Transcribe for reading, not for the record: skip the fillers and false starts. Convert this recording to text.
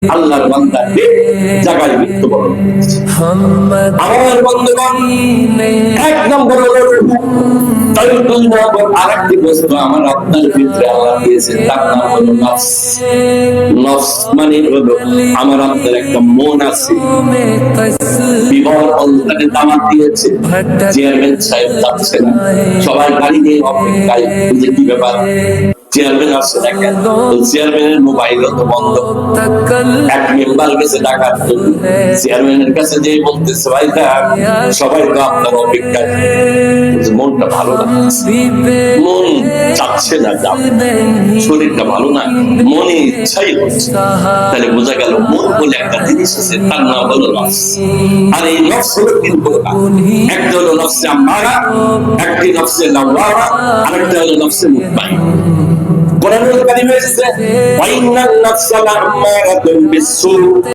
আল্লাহর বান্দাকে জায়গায় মৃত্যুবরণ করেছে। আমার বন্ধুগণ, এক নম্বর হলো তাই দুই নম্বর আরেকটি বস্তু আমার আপনার ভিতরে আল্লাহ দিয়েছে, তার নাম হলো নফস। নফস মানে হলো আমার আপনার একটা মন আছে। বিবাহ অনুষ্ঠানে দাওয়াত দিয়েছে, চেয়ারম্যান সাহেব যাচ্ছে না, সবাই গাড়ি নিয়ে অপেক্ষায়, বুঝে কি ব্যাপার, চেয়ারম্যান আসছে দেখেন, চেয়ারম্যানের মোবাইল তো বন্ধ। এক মেম্বার গেছে ডাকার জন্য, চেয়ারম্যানের কাছে যে বলতেছে ভাই সবাই তো আপনার অপেক্ষায়, মনটা ভালো না, মন চাচ্ছে না যাব, শরীরটা ভালো না, মনে ইচ্ছাই হচ্ছে। তাহলে বোঝা গেল মন বলে একটা জিনিস আছে, তার নাম হলো নফস। আর এই নফস হলো তিন প্রকার, একটা হলো নফসে আম্মারা, একটি নফসে লাওয়ামা, আরেকটা হলো নফসে মুতমাইন। কোরআনুল কারীমে এসেছে ওয়াইন্নান নাফসা লাআম্মারাতুন বিসসু,